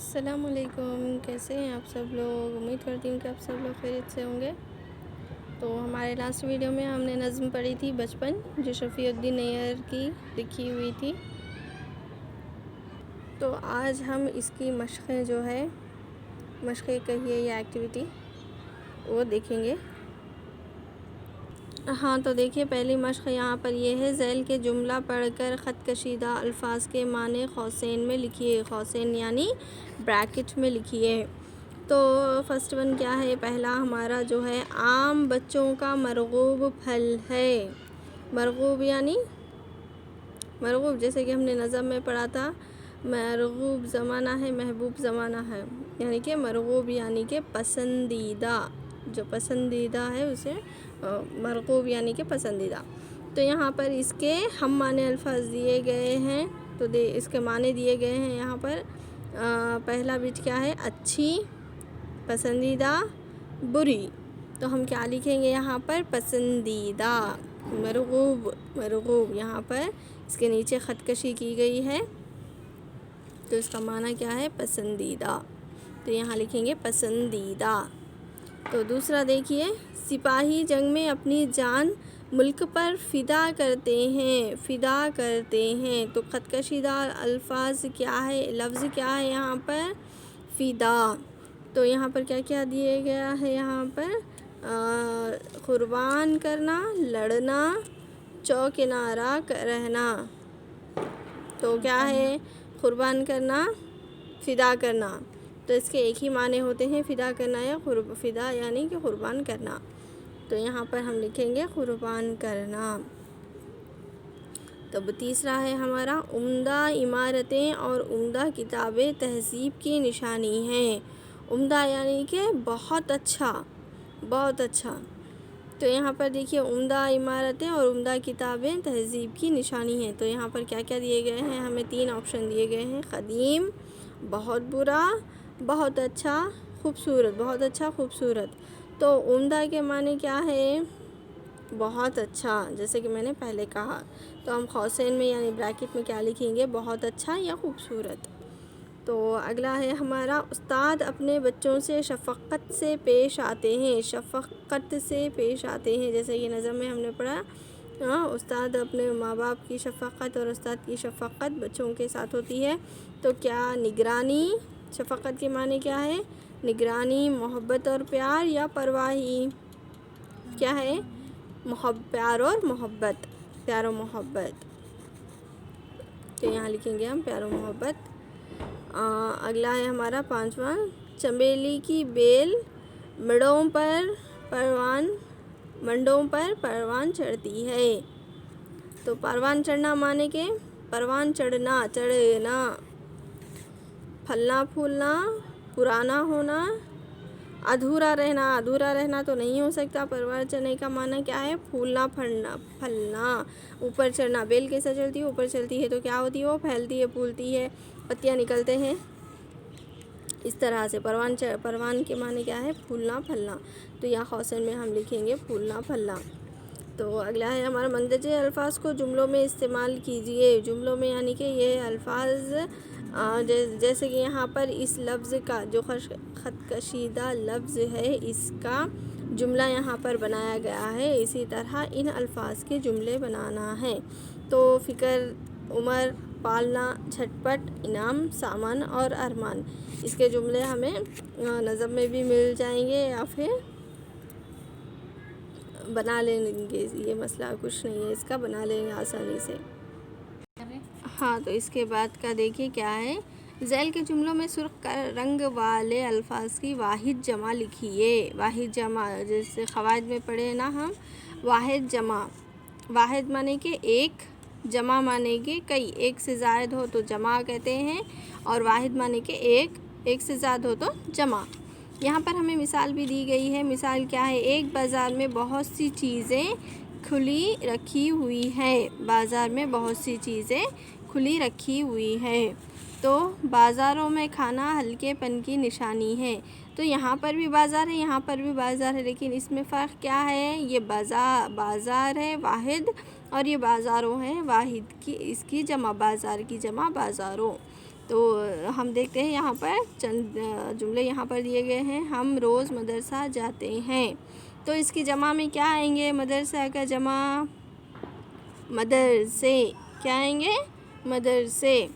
السلام علیکم، کیسے ہیں آپ سب لوگ؟ امید کرتی ہوں کہ آپ سب لوگ خیریت سے ہوں گے۔ تو ہمارے لاسٹ ویڈیو میں ہم نے نظم پڑھی تھی بچپن، جو شفیع الدین نیئر کی لکھی ہوئی تھی۔ تو آج ہم اس کی مشقیں جو ہے مشقیں کہیے یا ایکٹیویٹی وہ دیکھیں گے۔ ہاں تو دیکھیے، پہلی مشق یہاں پر یہ ہے، ذیل کے جملہ پڑھ کر خط کشیدہ الفاظ کے معنی قوسین میں لکھیے۔ قوسین یعنی بریکٹ میں لکھیے۔ تو فرسٹ ون کیا ہے؟ پہلا ہمارا جو ہے، عام بچوں کا مرغوب پھل ہے۔ مرغوب یعنی مرغوب، جیسے کہ ہم نے نظم میں پڑھا تھا، مرغوب زمانہ ہے، محبوب زمانہ ہے، یعنی کہ مرغوب یعنی کہ پسندیدہ، جو پسندیدہ ہے اسے مرغوب یعنی کہ پسندیدہ۔ تو یہاں پر اس کے ہم معنی الفاظ دیے گئے ہیں، تو اس کے معنی دیے گئے ہیں یہاں پر۔ پہلا بٹ کیا ہے؟ اچھی، پسندیدہ، بری۔ تو ہم کیا لکھیں گے یہاں پر؟ پسندیدہ، مرغوب۔ مرغوب یہاں پر اس کے نیچے خط کشی کی گئی ہے، تو اس کا معنی کیا ہے؟ پسندیدہ۔ تو یہاں لکھیں گے پسندیدہ۔ تو دوسرا دیکھیے، سپاہی جنگ میں اپنی جان ملک پر فدا کرتے ہیں۔ فدا کرتے ہیں، تو خط کشیدہ الفاظ کیا ہے؟ لفظ کیا ہے یہاں پر؟ فدا۔ تو یہاں پر کیا کیا دیا گیا ہے یہاں پر؟ قربان کرنا، لڑنا، چوکنارہ رہنا۔ تو کیا ہے؟ قربان کرنا، فدا کرنا۔ تو اس کے ایک ہی معنی ہوتے ہیں، فدا کرنا یا فدا یعنی کہ قربان کرنا۔ تو یہاں پر ہم لکھیں گے قربان کرنا۔ تب تیسرا ہے ہمارا، عمدہ عمارتیں اور عمدہ کتابیں تہذیب کی نشانی ہیں۔ عمدہ یعنی کہ بہت اچھا، بہت اچھا۔ تو یہاں پر دیکھیے، عمدہ عمارتیں اور عمدہ کتابیں تہذیب کی نشانی ہیں۔ تو یہاں پر کیا کیا دیے گئے ہیں؟ ہمیں 3 آپشن دیے گئے ہیں، قدیم، بہت برا، بہت اچھا، خوبصورت۔ بہت اچھا، خوبصورت۔ تو عمدہ کے معنی کیا ہے؟ بہت اچھا، جیسے کہ میں نے پہلے کہا۔ تو ہم قوسین میں یعنی بریکٹ میں کیا لکھیں گے؟ بہت اچھا یا خوبصورت۔ تو اگلا ہے ہمارا، استاد اپنے بچوں سے شفقت سے پیش آتے ہیں۔ شفقت سے پیش آتے ہیں، جیسے یہ نظم میں ہم نے پڑھا، استاد اپنے ماں باپ کی شفقت اور استاد کی شفقت بچوں کے ساتھ ہوتی ہے۔ تو کیا نگرانی، شفقت کے معنی کیا ہے؟ نگرانی، محبت اور پیار یا پرواہی؟ کیا ہے؟ پیار اور محبت، پیار و محبت۔ تو یہاں لکھیں گے ہم پیار و محبت۔ اگلا ہے ہمارا 5واں، چنبیلی کی بیل منڈوں پر پروان چڑھتی ہے۔ تو پروان چڑھنا معنی کہ پروان چڑھنا، چڑھنا، پھلنا پھولنا، پرانا ہونا، ادھورا رہنا۔ ادھورا رہنا تو نہیں ہو سکتا۔ پروان چڑھنے کا معنی کیا ہے؟ پھولنا، پھلنا، اوپر چڑھنا۔ بیل کیسے چلتی ہے؟ اوپر چلتی ہے، تو کیا ہوتی ہے؟ وہ پھیلتی ہے، پھولتی ہے، پتیاں نکلتے ہیں، اس طرح سے۔ پروان کے معنی کیا ہے؟ پھولنا، پھلنا۔ تو یہاں قوسین میں ہم لکھیں گے پھولنا، پھلنا۔ تو اگلا ہے ہمارا، مندرجہ الفاظ کو جملوں میں استعمال کیجیے۔ جملوں میں یعنی کہ یہ الفاظ، جیسے کہ یہاں پر اس لفظ کا جو خط کشیدہ لفظ ہے، اس کا جملہ یہاں پر بنایا گیا ہے، اسی طرح ان الفاظ کے جملے بنانا ہے۔ تو فکر، عمر، پالنا، جھٹ پٹ، انعام، سامان اور ارمان، اس کے جملے ہمیں نظم میں بھی مل جائیں گے یا پھر بنا لیں گے۔ یہ مسئلہ کچھ نہیں ہے، اس کا بنا لیں گے آسانی سے۔ ہاں تو اس کے بعد کا دیکھیے کیا ہے، ذیل کے جملوں میں سرخ رنگ والے الفاظ کی واحد جمع لکھیے۔ واحد جمع، جیسے قواعد میں پڑھے نا ہم، واحد جمع، واحد مانے کہ ایک، جمع مانے کہ کئی، ایک سے زائد ہو تو جمع کہتے ہیں، اور واحد مانے کہ ایک سے زائد ہو تو جمع۔ یہاں پر ہمیں مثال بھی دی گئی ہے۔ مثال کیا ہے؟ ایک بازار میں بہت سی چیزیں کھلی رکھی ہوئی ہے۔ بازار میں بہت سی چیزیں کھلی رکھی ہوئی ہے۔ تو بازاروں میں کھانا ہلکے پن کی نشانی ہے۔ تو یہاں پر بھی بازار ہے، یہاں پر بھی بازار ہے، لیکن اس میں فرق کیا ہے؟ یہ بازار ہے واحد، اور یہ بازاروں ہے واحد کی، اس کی جمع، بازار کی جمع بازاروں۔ تو ہم دیکھتے ہیں یہاں پر چند جملے یہاں پر دیے گئے ہیں. ہم روز مدرسہ جاتے ہیں. تو اس کی جمع میں کیا آئیں گے؟ مدرسہ کا جمع مدرسے. کیا آئیں گے؟ مدرسے.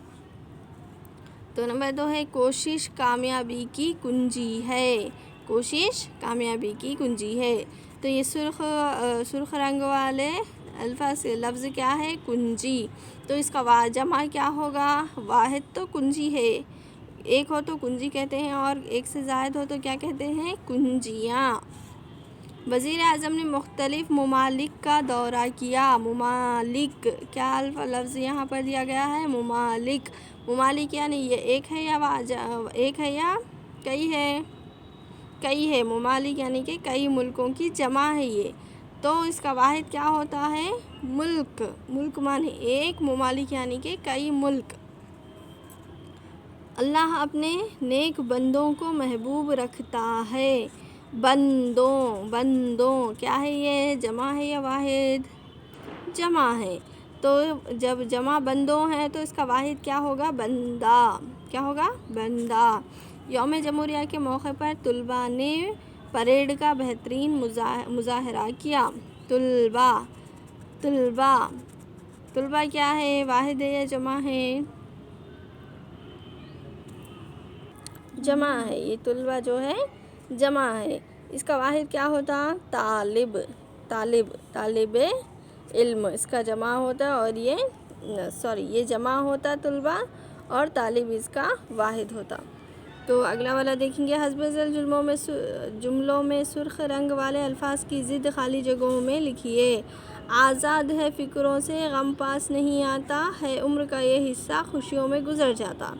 تو نمبر 2 ہے کوشش کامیابی کی کنجی ہے. کوشش کامیابی کی کنجی ہے. تو یہ سرخ رنگ والے الفاظ لفظ کیا ہے؟ کنجی. تو اس کا جمع کیا ہوگا؟ واحد تو کنجی ہے، ایک ہو تو کنجی کہتے ہیں، اور ایک سے زائد ہو تو کیا کہتے ہیں؟ کنجیاں. وزیر اعظم نے مختلف ممالک کا دورہ کیا. ممالک کیا لفظ یہاں پر دیا گیا ہے؟ ممالک. ممالک یعنی یہ ایک ہے یا کئی ہے؟ کئی ہے. ممالک یعنی کہ کئی ملکوں کی جمع ہے یہ. تو اس کا واحد کیا ہوتا ہے؟ ملک. ملک مانے ایک، ممالک یعنی کہ کئی ملک. اللہ اپنے نیک بندوں کو محبوب رکھتا ہے. بندوں کیا ہے یہ؟ جمع ہے یا واحد؟ جمع ہے. تو جب جمع بندوں ہے تو اس کا واحد کیا ہوگا؟ بندہ. کیا ہوگا؟ بندہ. یوم جمہوریہ کے موقع پر طلباء نے پریڈ کا بہترین مظاہرہ کیا. طلباء کیا ہے؟ واحد ہے یا جمع ہے؟ جمع ہے. یہ طلباء جو ہے جمع ہے. اس کا واحد کیا ہوتا؟ طالب علم اس کا جمع ہوتا، اور یہ جمع ہوتا طلباء، اور طالب اس کا واحد ہوتا. تو اگلا والا دیکھیں گے. حسب ذیل جملوں میں سرخ رنگ والے الفاظ کی ضد خالی جگہوں میں لکھیے. آزاد ہے فکروں سے غم پاس نہیں آتا، ہے عمر کا یہ حصہ خوشیوں میں گزر جاتا.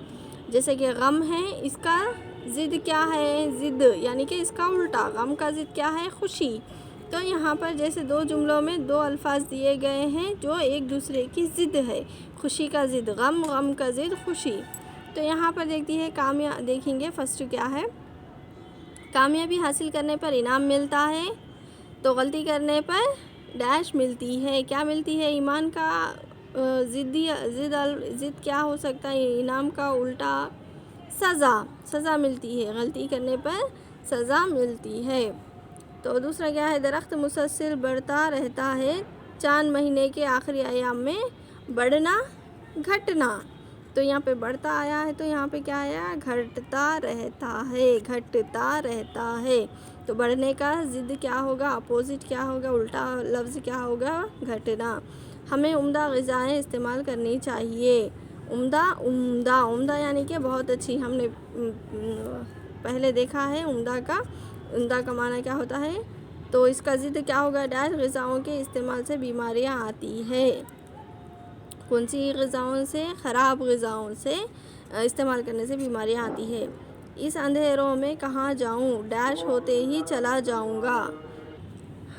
جیسے کہ غم ہے، اس کا ضد کیا ہے؟ ضد یعنی کہ اس کا الٹا. غم کا ضد کیا ہے؟ خوشی. تو یہاں پر جیسے دو جملوں میں دو الفاظ دیے گئے ہیں جو ایک دوسرے کی ضد ہے. خوشی کا ضد غم، غم کا ضد خوشی. تو یہاں پر دیکھیں گے فرسٹ کیا ہے؟ کامیابی حاصل کرنے پر انعام ملتا ہے، تو غلطی کرنے پر ڈیش ملتی ہے. کیا ملتی ہے؟ ایمان کا ضد کیا ہو سکتا ہے؟ انعام کا الٹا سزا ملتی ہے. غلطی کرنے پر سزا ملتی ہے. تو دوسرا کیا ہے؟ درخت مسلسل بڑھتا رہتا ہے، چاند مہینے کے آخری ایام میں بڑھنا گھٹنا. تو یہاں پہ بڑھتا آیا ہے، تو یہاں پہ کیا آیا؟ گھٹتا رہتا ہے. تو بڑھنے کا ضد کیا ہوگا؟ اپوزٹ کیا ہوگا؟ الٹا لفظ کیا ہوگا؟ گھٹنا. ہمیں عمدہ غذائیں استعمال کرنی چاہیے. عمدہ یعنی کہ بہت اچھی. ہم نے پہلے دیکھا ہے عمدہ کا معنی کیا ہوتا ہے. تو اس کا ضد کیا ہوگا؟ ڈیش غذاؤں کے استعمال سے بیماریاں آتی ہے. کون سی غذاؤں سے؟ خراب غذاؤں سے استعمال کرنے سے بیماریاں آتی ہے. اس اندھیروں میں کہاں جاؤں، ڈیش ہوتے ہی چلا جاؤں گا.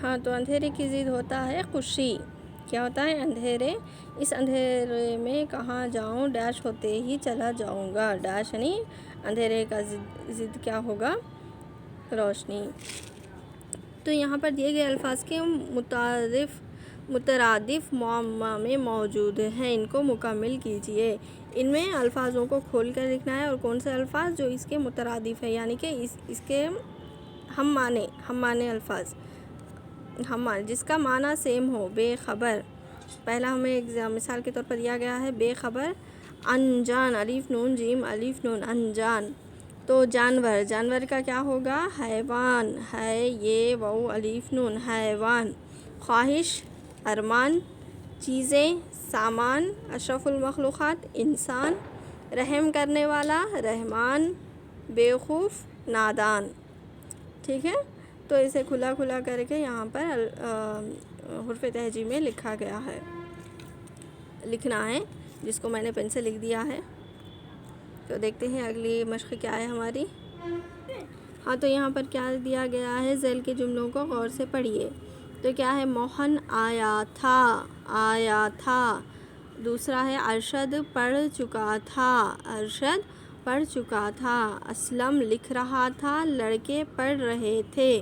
ہاں، تو اندھیرے کی ضد ہوتا ہے خوشی. کیا ہوتا ہے؟ اس اندھیرے میں کہاں جاؤں، ڈیش ہوتے ہی چلا جاؤں گا. ڈیش یعنی اندھیرے کا ضد کیا ہوگا؟ روشنی. تو یہاں پر دیے گئے الفاظ کے مترادف معمہ میں موجود ہیں، ان کو مکمل کیجیے. ان میں الفاظوں کو کھول کر لکھنا ہے، اور کون سے الفاظ جو اس کے مترادف ہیں، یعنی کہ اس کے ہم معنی الفاظ، جس کا معنی سیم ہو. بے خبر، پہلا ہمیں ایک مثال کے طور پر دیا گیا ہے. بے خبر. انجان، الف نون جیم الف نون انجان. تو جانور کا کیا ہوگا؟ حیوان. ہے یہ واو الف نون حیوان. خواہش، ارمان. چیزیں، سامان. اشرف المخلوقات، انسان. رحم کرنے والا، رحمان. بیوقوف، نادان. ٹھیک ہے. تو اسے کھلا کر کے یہاں پر حرف تہجی میں لکھنا ہے، جس کو میں نے پین سے لکھ دیا ہے. تو دیکھتے ہیں اگلی مشق کیا ہے ہماری. ہاں، تو یہاں پر کیا دیا گیا ہے؟ ذیل کے جملوں کو غور سے پڑھیے. تو کیا ہے؟ موہن آیا تھا. دوسرا ہے ارشد پڑھ چکا تھا. اسلم لکھ رہا تھا، لڑکے پڑھ رہے تھے.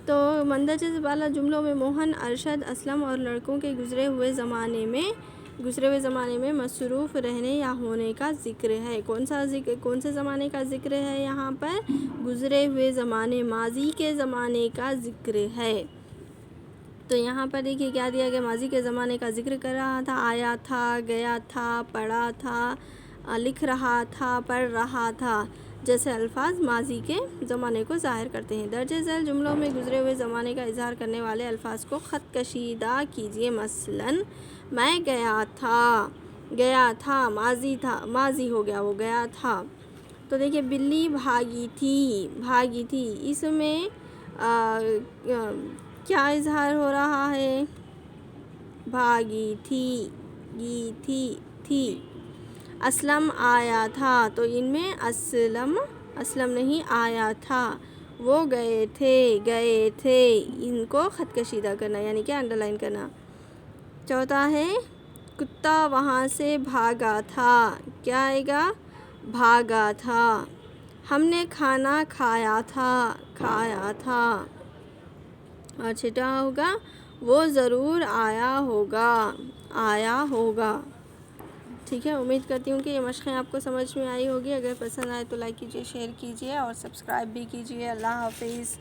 تو مندرجہ بالا جملوں میں موہن، ارشد، اسلم اور لڑکوں کے گزرے ہوئے زمانے میں گزرے ہوئے زمانے میں مصروف رہنے یا ہونے کا ذکر ہے. کون سے زمانے کا ذکر ہے یہاں پر؟ گزرے ہوئے زمانے، ماضی کے زمانے کا ذکر ہے. تو یہاں پر دیکھیے کیا دیا گیا، ماضی کے زمانے کا ذکر کر رہا تھا. آیا تھا، گیا تھا، پڑھا تھا، لکھ رہا تھا، پڑھ رہا تھا جیسے الفاظ ماضی کے زمانے کو ظاہر کرتے ہیں. درج ذیل جملوں میں گزرے ہوئے زمانے کا اظہار کرنے والے الفاظ کو خط کشیدہ کیجیے. مثلاً میں گیا تھا، گیا تھا ماضی تھا، ماضی ہو گیا، وہ گیا تھا. تو دیکھیے بلی بھاگی تھی، بھاگی تھی، اس میں کیا اظہار ہو رہا ہے؟ بھاگی تھی، گی تھی، تھی. اسلم آیا تھا، تو ان میں اسلم نہیں آیا تھا. وہ گئے تھے، گئے تھے، ان کو خط کشیدہ کرنا یعنی کہ انڈر لائن کرنا. چوتھا ہے کتا وہاں سے بھاگا تھا. کیا آئے گا؟ بھاگا تھا. ہم نے کھانا کھایا تھا، کھایا تھا. اور چھٹا ہوگا وہ ضرور آیا ہوگا، آیا ہوگا. ٹھیک ہے، امید کرتی ہوں کہ یہ مشقیں آپ کو سمجھ میں آئی ہوگی. اگر پسند آئے تو لائک کیجیے، شیئر کیجیے اور سبسکرائب بھی کیجیے. اللہ حافظ.